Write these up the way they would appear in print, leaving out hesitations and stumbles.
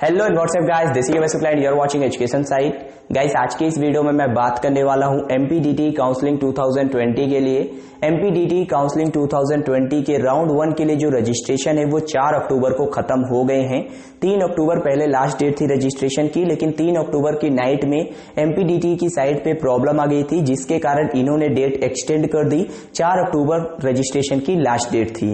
Hello and what's up guys, this is your client, you are watching education site. Guys, आज के इस video में मैं बात करने वाला हूं एमपीडीटी काउंसलिंग 2020 के लिए। एमपीडीटी काउंसलिंग 2020 के राउंड 1 के लिए जो रजिस्ट्रेशन है वो 4 अक्टूबर को खत्म हो गए हैं। 3 अक्टूबर पहले लास्ट डेट थी रजिस्ट्रेशन की, लेकिन 3 अक्टूबर की नाइट में एमपीडीटी की साइट पे प्रॉब्लम आ गई थी, जिसके कारण इन्होंने डेट एक्सटेंड कर दी। 4 अक्टूबर रजिस्ट्रेशन की लास्ट डेट थी।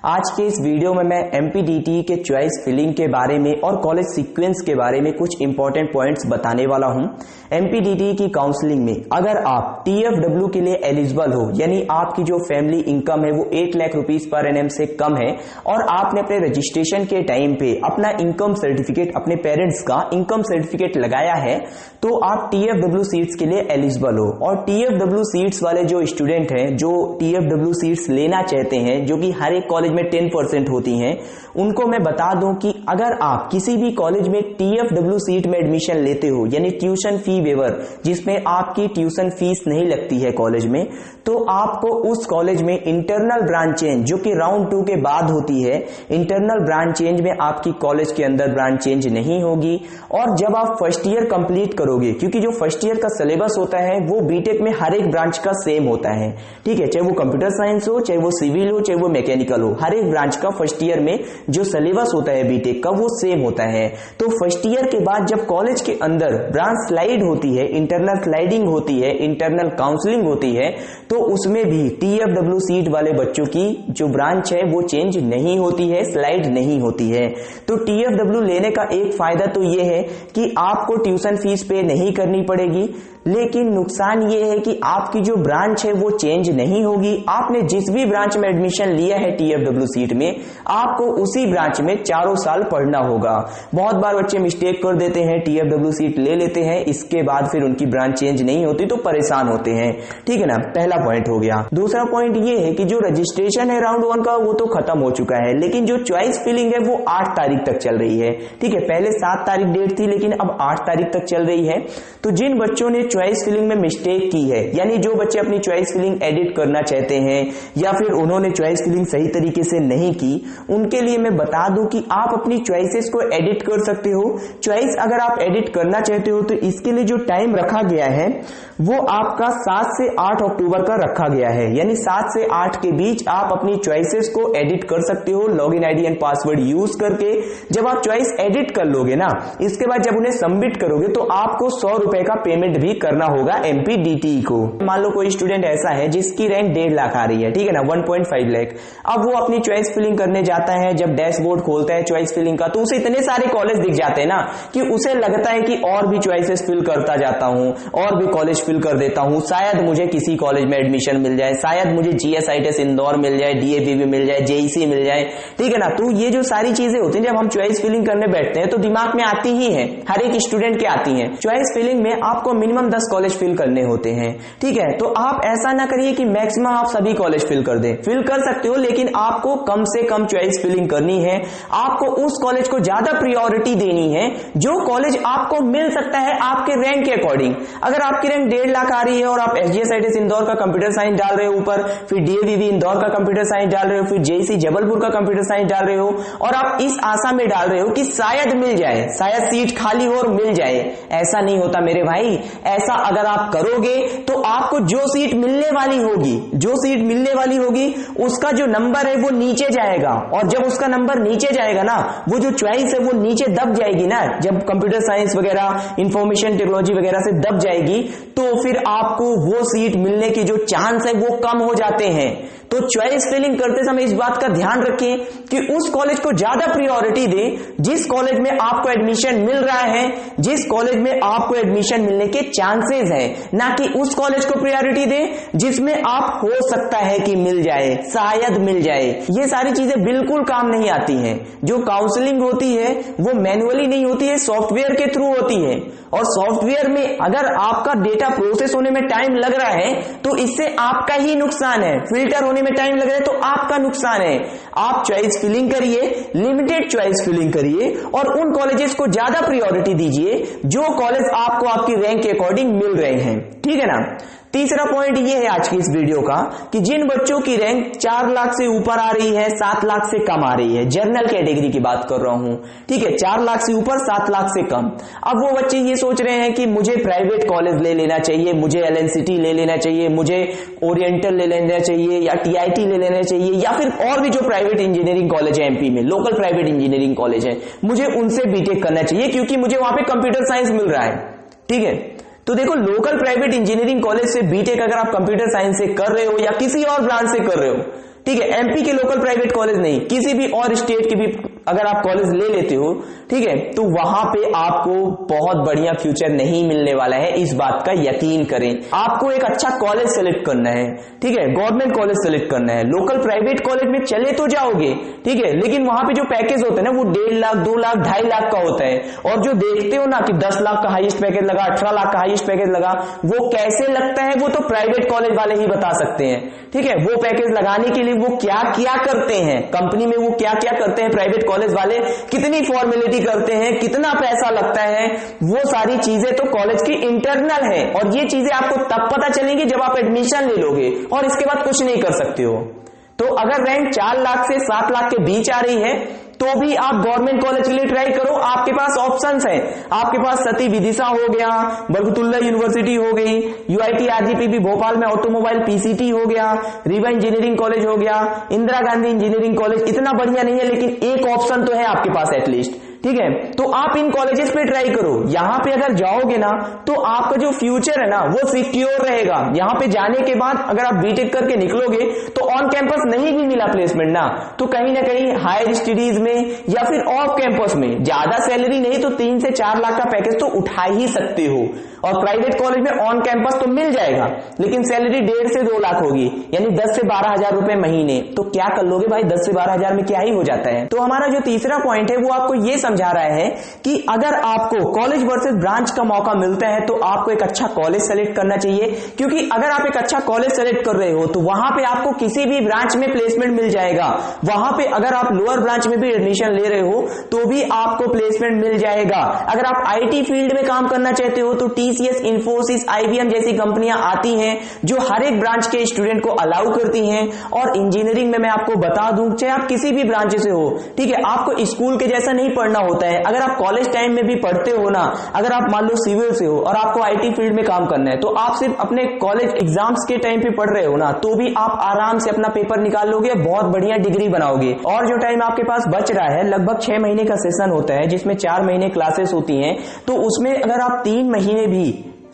आज के इस वीडियो में मैं एमपीडीटी के चॉइस फिलिंग के बारे में और कॉलेज सीक्वेंस के बारे में कुछ इंपॉर्टेंट पॉइंट्स बताने वाला हूं। एमपीडीटी की काउंसलिंग में अगर आप टीएफडब्ल्यू के लिए एलिजिबल हो, यानी आपकी जो फैमिली इनकम है वो 8 लाख रुपीस पर एनएम से कम है और आपने अपने रजिस्ट्रेशन के टाइम पे अपना इनकम सर्टिफिकेट, अपने पेरेंट्स का इनकम सर्टिफिकेट लगाया है, तो आप टीएफडब्ल्यू सीट्स के लिए एलिजिबल हो। और टीएफडब्ल्यू सीट्स वाले जो स्टूडेंट हैं जो टीएफडब्ल्यू सीट्स लेना चाहते हैं, जो कि हर एक कॉलेज में 10% होती हैं, उनको मैं बता दूं कि अगर आप किसी भी कॉलेज में टीएफडब्ल्यू सीट में एडमिशन लेते हो, यानी ट्यूशन फी वेवर, जिसमें आपकी ट्यूशन फीस नहीं लगती है कॉलेज में, तो आपको उस कॉलेज में इंटरनल ब्रांच चेंज, जो कि राउंड 2 के बाद होती है, इंटरनल ब्रांच चेंज में आपकी कॉलेज के अंदर ब्रांच चेंज नहीं होगी। और जब आप फर्स्ट ईयर कंप्लीट करोगे, क्योंकि जो फर्स्ट ईयर का सिलेबस होता है वो बीटेक में हर एक ब्रांच का सेम होता है, ठीक है, चाहे वो कंप्यूटर साइंस हो, चाहे वो सिविल हो, चाहे वो मैकेनिकल हो, हर एक ब्रांच का फर्स्ट ईयर में जो सिलेबस होता है बीटेक का वो सेम होता है। तो फर्स्ट ईयर के बाद जब कॉलेज के अंदर ब्रांच स्लाइड होती है, इंटरनल स्लाइडिंग होती है, इंटरनल काउंसलिंग होती है, तो उसमें भी टीएफडब्ल्यू सीट वाले बच्चों की जो ब्रांच है वो चेंज नहीं होती है, स्लाइड नहीं होती है। तो टीएफडब्ल्यू लेने का एक फायदा तो ये है कि आपको ट्यूशन फीस पे नहीं करनी पड़ेगी, लेकिन नुकसान ये है कि आपकी जो ब्रांच है वो चेंज नहीं होगी। आपने जिस भी ब्रांच में एडमिशन लिया है टीएफडब्ल्यू सीट में, आपको उसी ब्रांच में 4 साल पढ़ना होगा। बहुत बार बच्चे मिस्टेक कर देते हैं, टीएफडब्ल्यू सीट ले लेते हैं, इसके बाद फिर उनकी ब्रांच चेंज नहीं होती तो परेशान होते हैं, ठीक है ना। पहला पॉइंट हो गया। दूसरा पॉइंट ये है कि जो रजिस्ट्रेशन है राउंड 1 का वो तो खत्म हो चुका है, लेकिन जो चॉइस फिलिंग है वो 8 तारीख तक चल रही है, ठीक है। पहले 7 तारीख डेट थी, लेकिन अब 8 तारीख तक चल रही है। तो जिन बच्चों ने चॉइस फिलिंग में मिस्टेक की है, यानी जो बच्चे अपनी चॉइस फिलिंग एडिट करना चाहते हैं या फिर उन्होंने चॉइस फिलिंग सही तरीके से नहीं की, उनके लिए मैं बता दूं कि आप अपनी चॉइसेस को एडिट कर सकते हो। चॉइस अगर आप एडिट करना चाहते हो तो इसके लिए जो टाइम रखा गया है वो आपका 7 से 8 अक्टूबर का रखा गया है, यानी 7 से 8 के बीच आप अपनी चॉइसेस को एडिट कर सकते हो login ID and password use करके। जब आप चॉइस एडिट कर लोगे ना, इसके बाद जब उन्हें सबमिट करोगे तो आपको 100 रुपए का पेमेंट भी करना होगा एमपीडीटी को। मान लो कोई स्टूडेंट ऐसा है जिसकी रैंक 1.5 लाख आ रही है, ठीक है ना, 1.5 लाख। अब वो अपनी चॉइस फिलिंग करने जाता है, जब डैशबोर्ड खोलता है चॉइस फिलिंग का, तो उसे इतने सारे कॉलेज दिख जाते हैं ना कि उसे लगता है कि और भी चॉइसेस फिल करता जाता हूं, और भी कॉलेज फिल कर देता हूं, शायद मुझे किसी कॉलेज में एडमिशन मिल जाए, शायद मुझे जीएसआईटीएस इंदौर मिल जाए, डीएवीवी मिल जाए, जेईसी मिल जाए, ठीक है ना। तो ये जो सारी चीजें होती हैं जब हम चॉइस फिलिंग करने बैठते हैं तो दिमाग में आती ही है, हर एक स्टूडेंट के आती है। चॉइस फिलिंग में आपको मिनिमम 10 कॉलेज फिल करने होते हैं, ठीक है। तो आप ऐसा ना करिए कि मैक्सिमम आप सभी कॉलेज फिल कर दें, फिल कर सकते हो, लेकिन आपको कम से कम चॉइस फिलिंग करनी है। आपको उस कॉलेज को ज्यादा प्रायोरिटी देनी है जो कॉलेज आपको मिल सकता है आपके रैंक के अकॉर्डिंग। अगर आपकी रैंक 1.5 लाख आ रही है और आप एसजीएसआईटीएस इंदौर का कंप्यूटर साइंस डाल रहे हो ऊपर, फिर डीएवीवी इंदौर का कंप्यूटर साइंस डाल रहे हो, फिर जेईसी जबलपुर का कंप्यूटर साइंस डाल रहे हो, और आप इस आशा में डाल रहे हो कि शायद मिल जाए, शायद सीट खाली हो और मिल जाए, ऐसा नहीं होता मेरे भाई। ऐसा अगर आप करोगे तो आपको जो सीट मिलने वाली होगी, जो सीट मिलने वाली होगी उसका जो नंबर है वो नीचे जाएगा, और जब उसका नंबर नीचे जाएगा ना, वो जो चॉइस है वो नीचे दब जाएगी ना, जब कंप्यूटर साइंस वगैरह, इंफॉर्मेशन टेक्नोलॉजी वगैरह से दब जाएगी, तो फिर आपको वो सीट मिलने की जो चांस है वो कम हो जाते हैं। तो चॉइस फिलिंग करते समय इस बात का ध्यान रखें कि उस कॉलेज को ज्यादा प्रायोरिटी दें जिस कॉलेज में आपको एडमिशन मिल रहा है, जिस कॉलेज में आपको एडमिशन मिलने के चांसेस है, ना कि उस कॉलेज को प्रायोरिटी दें जिसमें आप हो सकता है कि मिल जाए, शायद मिल जाए। ये सारी चीजें बिल्कुल काम नहीं आती हैं। जो काउंसलिंग होती है वो मैनुअली नहीं होती है, सॉफ्टवेयर के थ्रू होती है, और सॉफ्टवेयर में अगर आपका डेटा प्रोसेस होने में टाइम लग रहा है तो इससे आपका ही नुकसान है, फिल्टर होने में टाइम लग रहा है तो आपका नुकसान है। आप चॉइस फिलिंग करिए, लिमिटेड चॉइस फिलिंग करिए, और उन कॉलेजेस को ज्यादा प्रायोरिटी दीजिए जो कॉलेज आपको आपकी रैंक के अकॉर्डिंग मिल रहे हैं। ठीक है ना। तीसरा पॉइंट ये है आज की इस वीडियो का कि जिन बच्चों की रैंक 4 लाख से ऊपर आ रही है, 7 लाख से कम आ रही है, जनरल कैटेगरी की बात कर रहा हूं, ठीक है, 4 लाख से ऊपर 7 लाख से कम। अब वो बच्चे ये सोच रहे हैं कि मुझे प्राइवेट कॉलेज ले लेना चाहिए, मुझे एलएनसीटी ले लेना चाहिए, मुझे ओरिएंटल ले लेना चाहिए या टीआईटी ले लेना चाहिए, या फिर और भी जो प्राइवेट इंजीनियरिंग कॉलेज है एमपी में, लोकल प्राइवेट इंजीनियरिंग कॉलेज है, मुझे उनसे बीटेक करना चाहिए क्योंकि मुझे वहां पे कंप्यूटर साइंस मिल रहा है। ठीक है, तो देखो लोकल प्राइवेट इंजीनियरिंग कॉलेज से बीटेक अगर आप कंप्यूटर साइंस से कर रहे हो या किसी और ब्रांच से कर रहे हो, ठीक है, एमपी के लोकल प्राइवेट कॉलेज नहीं, किसी भी और स्टेट के भी अगर आप कॉलेज ले लेते हो, ठीक है, तो वहां पे आपको बहुत बढ़िया फ्यूचर नहीं मिलने वाला है, इस बात का यकीन करें। आपको एक अच्छा कॉलेज सेलेक्ट करना है, ठीक है, गवर्नमेंट कॉलेज सेलेक्ट करना है। लोकल प्राइवेट कॉलेज में चले तो जाओगे, ठीक है, लेकिन वहां पे जो पैकेज होते हैं ना वो 1.5 लाख 2 लाख 2.5 लाख का होता है, और जो देखते हो ना कि 10 लाख का हाईएस्ट पैकेज लगा, 18 लाख का हाईएस्ट पैकेज लगा, वो कैसे लगता है वो तो प्राइवेट कॉलेज वाले ही बता सकते हैं। ठीक है, वो पैकेज लगाने के लिए वो क्या क्या करते हैं कंपनी में, वो क्या क्या करते हैं प्राइवेट कॉलेज वाले, कितनी फॉर्मेलिटी करते हैं, कितना पैसा लगता है, वो सारी चीजें तो कॉलेज की इंटरनल है, और ये चीजें आपको तब पता चलेंगी जब आप एडमिशन ले लोगे, और इसके बाद कुछ नहीं कर सकते हो। तो अगर रैंक 4 लाख से 7 लाख के बीच आ रही है तो भी आप गवर्नमेंट कॉलेज के लिए ट्राई करो, आपके पास ऑप्शंस हैं। आपके पास सती विदिशा हो गया, बरकतुल्लाह यूनिवर्सिटी हो गई, यूआईटी आरजीपीवी भोपाल में ऑटोमोबाइल पीसीटी हो गया, रीवा इंजीनियरिंग कॉलेज हो गया, इंदिरा गांधी इंजीनियरिंग कॉलेज, इतना बढ़िया नहीं है लेकिन एक ऑप्शन तो है आपके पास एटलीस्ट। ठीक है, तो आप इन कॉलेजेस पे ट्राई करो। यहां पे अगर जाओगे ना तो आपका जो फ्यूचर है ना वो सिक्योर रहेगा। यहां पे जाने के बाद अगर आप बीटेक करके निकलोगे तो ऑन कैंपस नहीं भी मिला प्लेसमेंट ना, तो कहीं ना कहीं हायर स्टडीज में या फिर ऑफ कैंपस में ज्यादा सैलरी नहीं तो 3 से 4 लाख का पैकेज तो उठा ही सकते हो, और प्राइवेट कॉलेज में ऑन कैंपस तो मिल जाएगा लेकिन सैलरी 1.5 से 2 लाख होगी, यानी 10 से 12 हजार रुपए महीने। तो क्या कर लोगे भाई, 10 से 12 हजार में क्या ही हो जाता है। तो हमारा जो तीसरा पॉइंट है वो आपको ये समझा रहा है कि अगर आपको कॉलेज वर्सेस ब्रांच का मौका मिलता है तो आपको एक अच्छा कॉलेज सेलेक्ट करना चाहिए, क्योंकि अगर आप एक अच्छा कॉलेज सेलेक्ट कर रहे हो तो वहां पे आपको किसी भी ब्रांच में प्लेसमेंट मिल जाएगा। वहां पे अगर आप लोअर ब्रांच में भी एडमिशन ले रहे हो तो भी आपको प्लेसमेंट मिल जाएगा। अगर आप आईटी फील्ड में काम करना चाहते हो तो टीसीएस, इन्फोसिस, आईबीएम जैसी कंपनियां आती हैं जो हर एक ब्रांच के स्टूडेंट को अलाउ करती हैं। और इंजीनियरिंग में मैं आपको बता दूं, चाहे आप किसी भी ब्रांच से हो, ठीक है, आपको स्कूल के जैसा नहीं पढ़ना होता है। अगर आप कॉलेज टाइम में भी पढ़ते हो ना, अगर आप मान लो सिविल से हो और आपको आईटी फील्ड में काम करना है तो आप सिर्फ अपने कॉलेज एग्जाम्स के टाइम पे पढ़ रहे हो ना, तो भी आप आराम से अपना पेपर निकाल लोगे, बहुत बढ़िया डिग्री बनाओगे। और जो टाइम आपके पास बच रहा है, लगभग 6 महीने का सेशन होता है जिसमें 4 महीने क्लासेस होती हैं, तो उसमें अगर आप 3 महीने भी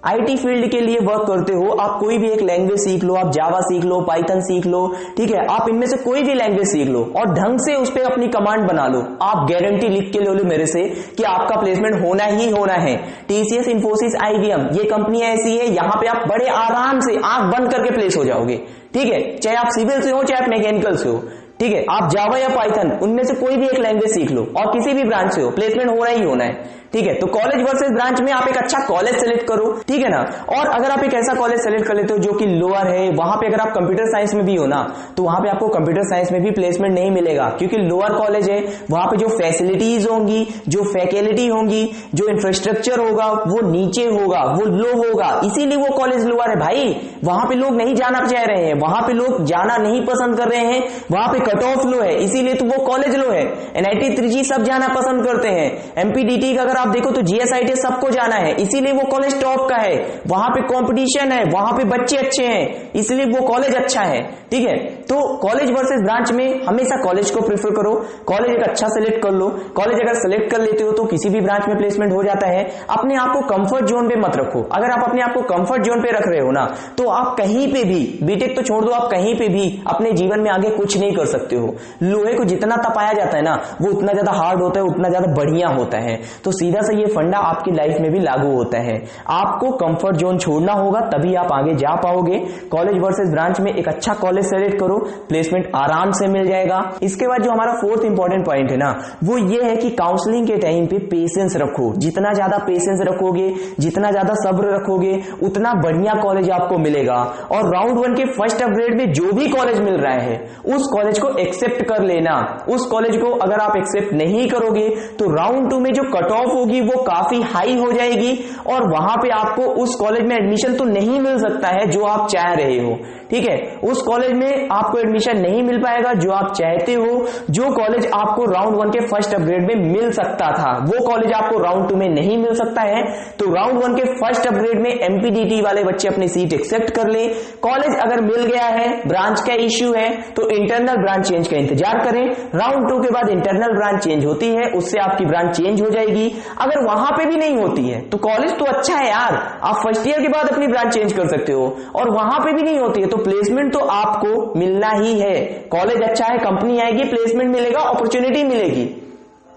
आईटी फील्ड के लिए वर्क करते हो, आप कोई भी एक लैंग्वेज सीख लो, आप जावा सीख लो, पाइथन सीख लो, ठीक है, आप इनमें से कोई भी लैंग्वेज सीख लो और ढंग से उस पर अपनी कमांड बना लो, आप गारंटी लिख के ले लो मेरे से कि आपका प्लेसमेंट होना ही होना है। टीसीएस, इन्फोसिस, आईबीएम ये कंपनियां ऐसी है, यहां पे आप बड़े आराम से आंख बंद करके प्लेस हो जाओगे। ठीक है, चाहे आप सिविल से हो चाहे आप मैकेनिकल से हो, ठीक है, आप जावा या पाइथन उनमें से कोई भी एक लैंग्वेज सीख लो और किसी भी ब्रांच से हो, प्लेसमेंट होना ही होना है। ठीक है, तो कॉलेज वर्सेस ब्रांच में आप एक अच्छा कॉलेज सेलेक्ट करो, ठीक है ना। और अगर आप एक ऐसा कॉलेज सेलेक्ट कर लेते हो जो कि लोअर है, वहां पे अगर आप कंप्यूटर साइंस में भी हो ना तो वहां पे आपको कंप्यूटर साइंस में भी प्लेसमेंट नहीं मिलेगा, क्योंकि लोअर कॉलेज है, वहां पे जो फैसिलिटीज होंगी, जो फैकल्टी होंगी, जो इंफ्रास्ट्रक्चर होगा वो नीचे होगा, वो लो होगा, इसीलिए वो कॉलेज लोअर है भाई। वहां पे लोग नहीं जाना चाह रहे हैं, वहां पे लोग जाना नहीं पसंद कर रहे हैं, वहां पे कट ऑफ लो है, इसीलिए तो वो कॉलेज लो है। एनआईटी, 3G सब जाना पसंद करते हैं। एमपीडीटी का अगर आप देखो तो जीएसआईटी सबको जाना है, इसीलिए वो कॉलेज टॉप का है, वहां पे कंपटीशन है, वहां पे बच्चे अच्छे हैं, इसलिए वो कॉलेज अच्छा है। ठीक है, तो कॉलेज वर्सेस ब्रांच में हमेशा कॉलेज को प्रेफर करो, कॉलेज एक अच्छा सेलेक्ट कर लो। कॉलेज अगर सेलेक्ट कर लेते हो तो किसी भी ब्रांच में प्लेसमेंट हो जाता है। अपने आप को कंफर्ट जोन पे मत रखो। अगर आप अपने आप को कंफर्ट जोन पे रख रहे हो ना तो आप कहीं पे भी, बीटेक तो छोड़ दो, आप कहीं पे भी अपने जीवन में आगे कुछ नहीं कर सकते हो। लोहे को जितना तपाया जाता है ना वो उतना ज्यादा हार्ड होता है, उतना ज्यादा बढ़िया होता है। तो सीधा सा ये फंडा आपकी लाइफ में भी लागू होता है। आपको कंफर्ट जोन छोड़ना होगा तभी आप आगे जा पाओगे। कॉलेज वर्सेस ब्रांच में एक अच्छा कॉलेज सेलेक्ट करो, प्लेसमेंट आराम से मिल जाएगा। इसके बाद जो हमारा फोर्थ इंपॉर्टेंट पॉइंट है ना वो ये है कि काउंसलिंग के टाइम पे पेशेंस रखो। जितना ज्यादा पेशेंस रखोगे, जितना ज्यादा सब्र रखोगे, उतना बढ़िया कॉलेज आपको मिलेगा। और राउंड 1 के फर्स्ट अपग्रेड में जो भी कॉलेज मिल रहा है उस कॉलेज को एक्सेप्ट कर लेना। उस कॉलेज को अगर आप एक्सेप्ट नहीं करोगे तो राउंड 2 में जो कट ऑफ होगी वो काफी हाई हो जाएगी और वहां पे आपको उस कॉलेज में एडमिशन तो नहीं मिल सकता है जो आप चाह रहे हो, ठीक है। उस कॉलेज में आपको एडमिशन नहीं मिल पाएगा जो आप चाहते हो। जो कॉलेज आपको राउंड 1 के फर्स्ट अपग्रेड में मिल सकता था वो कॉलेज आपको राउंड 2 में नहीं मिल सकता है। तो राउंड 1 के फर्स्ट अपग्रेड में एमपीडीटी वाले बच्चे अपनी सीट एक्सेप्ट कर ले। कॉलेज अगर मिल गया है, ब्रांच का इश्यू है, तो इंटरनल ब्रांच चेंज का इंतजार करें। राउंड 2 के बाद इंटरनल ब्रांच चेंज होती है, उससे आपकी ब्रांच चेंज हो जाएगी। अगर वहां पे भी नहीं होती है तो कॉलेज तो अच्छा है यार, आप फर्स्ट ईयर के बाद अपनी ब्रांच चेंज कर सकते हो, और वहां पे भी नहीं होती है तो प्लेसमेंट तो आपको मिलना ही है। कॉलेज अच्छा है, कंपनी आएगी, प्लेसमेंट मिलेगा, अपॉर्चुनिटी मिलेगी।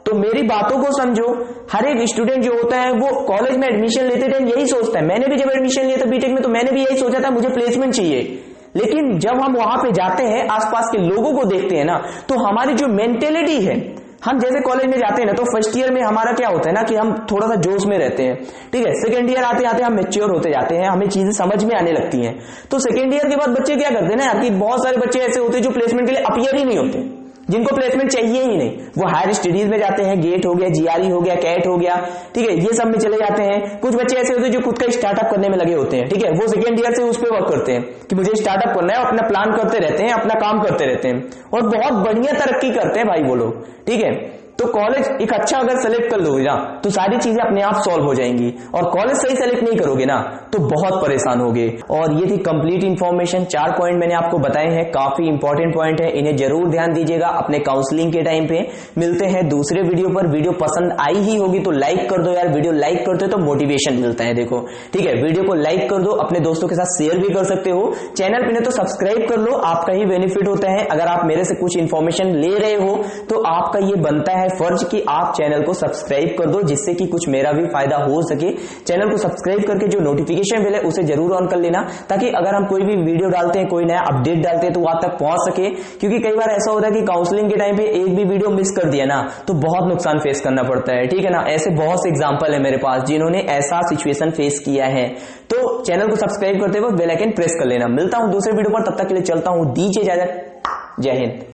तो मेरी बातों को समझो। हर एक स्टूडेंट जो होता है वो कॉलेज में एडमिशन लेते टाइम यही सोचता है, मैंने भी जब एडमिशन लिया था बीटेक में तो मैंने भी यही सोचा था मुझे प्लेसमेंट चाहिए। लेकिन जब हम वहां पे जाते हैं, आसपास के लोगों को देखते हैं ना, तो हमारी जो मेंटेलिटी है, हम जैसे कॉलेज में जाते हैं ना तो फर्स्ट ईयर में हमारा क्या होता है ना कि हम थोड़ा सा जोश में रहते हैं, ठीक है। सेकंड ईयर आते आते हम मैच्योर होते जाते हैं, हमें चीजें समझ में आने लगती हैं। तो सेकंड ईयर के बाद बच्चे क्या करते हैं ना यार कि बहुत सारे बच्चे ऐसे होते हैं जो प्लेसमेंट के लिए अपीयर ही नहीं होते, जिनको प्लेसमेंट चाहिए ही नहीं। वो हायर स्टडीज में जाते हैं, गेट हो गया, जीआरई हो गया, कैट हो गया, ठीक है, ये सब में चले जाते हैं। कुछ बच्चे ऐसे होते हैं जो खुद का स्टार्टअप करने में लगे होते हैं, ठीक है, वो सेकंड ईयर से उस पर वर्क करते हैं कि मुझे स्टार्टअप करना है, अपना प्लान करते रहते हैं, अपना काम करते रहते हैं और बहुत बढ़िया तरक्की करते हैं भाई वो लोग, ठीक है। तो कॉलेज एक अच्छा अगर सेलेक्ट कर लोगे ना तो सारी चीजें अपने आप सॉल्व हो जाएंगी, और कॉलेज सही सेलेक्ट नहीं करोगे ना तो बहुत परेशान होगे। और ये थी कंप्लीट इंफॉर्मेशन। 4 पॉइंट मैंने आपको बताए हैं, काफी इंपॉर्टेंट पॉइंट है, इन्हें जरूर ध्यान दीजिएगा अपने काउंसलिंग के टाइम पे। मिलते हैं दूसरे वीडियो पर। वीडियो पसंद आई ही होगी तो लाइक कर दो यार, वीडियो लाइक करते हो तो मोटिवेशन मिलता है, देखो, ठीक है। वीडियो को लाइक कर दो, अपने दोस्तों के साथ शेयर भी कर सकते हो। चैनल पे नहीं तो सब्सक्राइब कर लो, आपका ही बेनिफिट होता है। अगर आप मेरे से कुछ इंफॉर्मेशन ले रहे हो तो आपका ये बनता है फर्ज कि आप चैनल को सब्सक्राइब कर दो, जिससे कि कुछ मेरा भी फायदा हो सके। चैनल को सब्सक्राइब करके जो नोटिफिकेशन बेल है उसे जरूर ऑन कर लेना, ताकि अगर हम कोई भी वीडियो डालते हैं, कोई नया अपडेट डालते हैं तो वहां तक पहुंच सके। क्योंकि कई बार ऐसा होता है कि काउंसलिंग के टाइम पे एक भी वीडियो मिस कर दिया ना तो बहुत नुकसान फेस करना पड़ता है, ठीक है ना। ऐसे बहुत से एग्जांपल है मेरे पास जिन्होंने ऐसा सिचुएशन फेस किया है। तो चैनल को सब्सक्राइब करते वक्त बेल आइकन प्रेस कर लेना। मिलता हूं दूसरे वीडियो पर, तब तक के लिए चलता हूं, दीजिए इजाजत। जय हिंद।